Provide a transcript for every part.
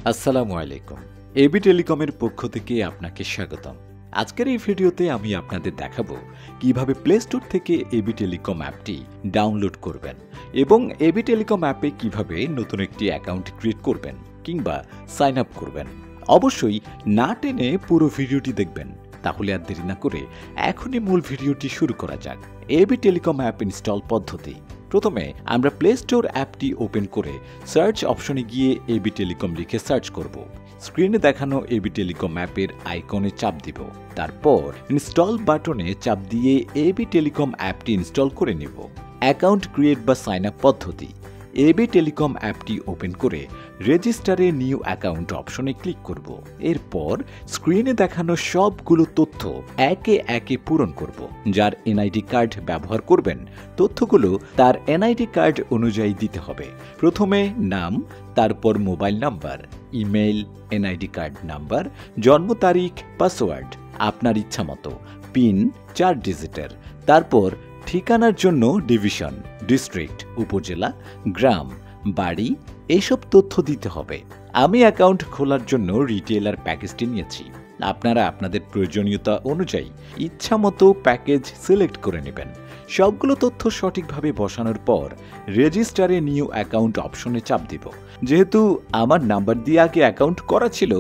আসসালামু আলাইকুম। এবি টেলিকমের পক্ষ থেকে আপনাকে স্বাগতম। আজকের এই ভিডিওতে আমি আপনাদের দেখাবো কিভাবে প্লে স্টোর থেকে এবি টেলিকম অ্যাপটি ডাউনলোড করবেন এবং এবি টেলিকম অ্যাপে কিভাবে নতুন একটি অ্যাকাউন্ট ক্রিয়েট করবেন কিংবা সাইন আপ করবেন। অবশ্যই না টেনে পুরো ভিডিওটি দেখবেন, তাহলে আর দেরি না করে এখনই মূল ভিডিওটি শুরু করা যাক। এবি টেলিকম অ্যাপ ইনস্টল পদ্ধতি। প্রথমে আমরা প্লে স্টোর অ্যাপটি ওপেন করে সার্চ অপশনে গিয়ে এবি টেলিকম লিখে সার্চ করব। স্ক্রিনে দেখানো এবি টেলিকম অ্যাপের আইকনে চাপ দিব। তারপর ইনস্টল বাটনে চাপ দিয়ে এবি টেলিকম অ্যাপটি ইনস্টল করে নেব। অ্যাকাউন্ট ক্রিয়েট বা সাইন আপ পদ্ধতি। এবি টেলিকম অ্যাপটি ওপেন করে রেজিস্টারে নিউ অ্যাকাউন্ট অপশনে ক্লিক করব। এরপর স্ক্রিনে দেখানো সবগুলো তথ্য একে একে পূরণ করব। যার এনআইডি কার্ড ব্যবহার করবেন, তথ্যগুলো তার এনআইডি কার্ড অনুযায়ী দিতে হবে। প্রথমে নাম, তারপর mobile number, email, NID card number, জন্ম তারিখ, পাসওয়ার্ড আপনার ইচ্ছা মতো, পিন 4 ডিজিটের, তারপর ঠিকানার জন্য ডিভিশন, ডিস্ট্রিক্ট, উপজেলা, গ্রাম, বাড়ি এইসব তথ্য দিতে হবে। আমি অ্যাকাউন্ট খোলার জন্য রিটেইলার প্যাকেজটি নিয়েছি। আপনারা আপনাদের প্রয়োজনীয়তা অনুযায়ী ইচ্ছামতো প্যাকেজ সিলেক্ট করে নেবেন। সবগুলো তথ্য সঠিকভাবে বসানোর পর রেজিস্টারে নিউ অ্যাকাউন্ট অপশনে চাপ দিব। যেহেতু আমার নাম্বার দিয়ে আগে অ্যাকাউন্ট করা ছিল,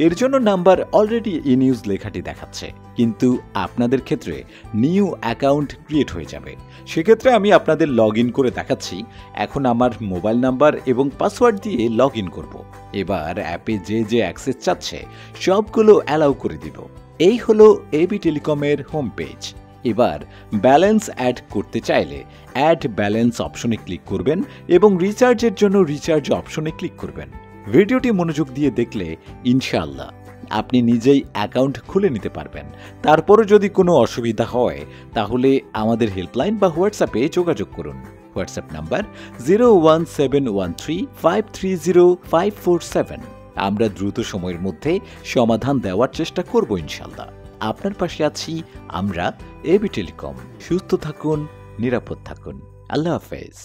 এর জন্য নাম্বার অলরেডি ইন ইউজ লেখাটি দেখাচ্ছে, কিন্তু আপনাদের ক্ষেত্রে নিউ অ্যাকাউন্ট ক্রিয়েট হয়ে যাবে। সেক্ষেত্রে আমি আপনাদের লগ ইন করে দেখাচ্ছি। এখন আমার মোবাইল নাম্বার এবং পাসওয়ার্ড দিয়ে লগ ইন করব। এবার অ্যাপে যে অ্যাক্সেস চাচ্ছে সবগুলো অ্যালাউ করে দিব। এই হলো এবি টেলিকমের হোম পেজ। এবার ব্যালেন্স অ্যাড করতে চাইলে অ্যাড ব্যালেন্স অপশনে ক্লিক করবেন এবং রিচার্জের জন্য রিচার্জ অপশনে ক্লিক করবেন। ভিডিওটি মনোযোগ দিয়ে দেখলে ইনশাআল্লাহ আপনি নিজেই অ্যাকাউন্ট খুলে নিতে পারবেন। তারপরও যদি কোনো অসুবিধা হয় তাহলে আমাদের হেল্পলাইন বা হোয়াটসঅ্যাপে যোগাযোগ করুন। WhatsApp number 01713530547। আমরা দ্রুত সময়ের মধ্যে সমাধান দেওয়ার চেষ্টা করব ইনশাআল্লাহ। আপনার পাশে আছি আমরা, এবি টেলিকম। সুস্থ থাকুন, নিরাপদ থাকুন। আল্লাহ হাফেজ।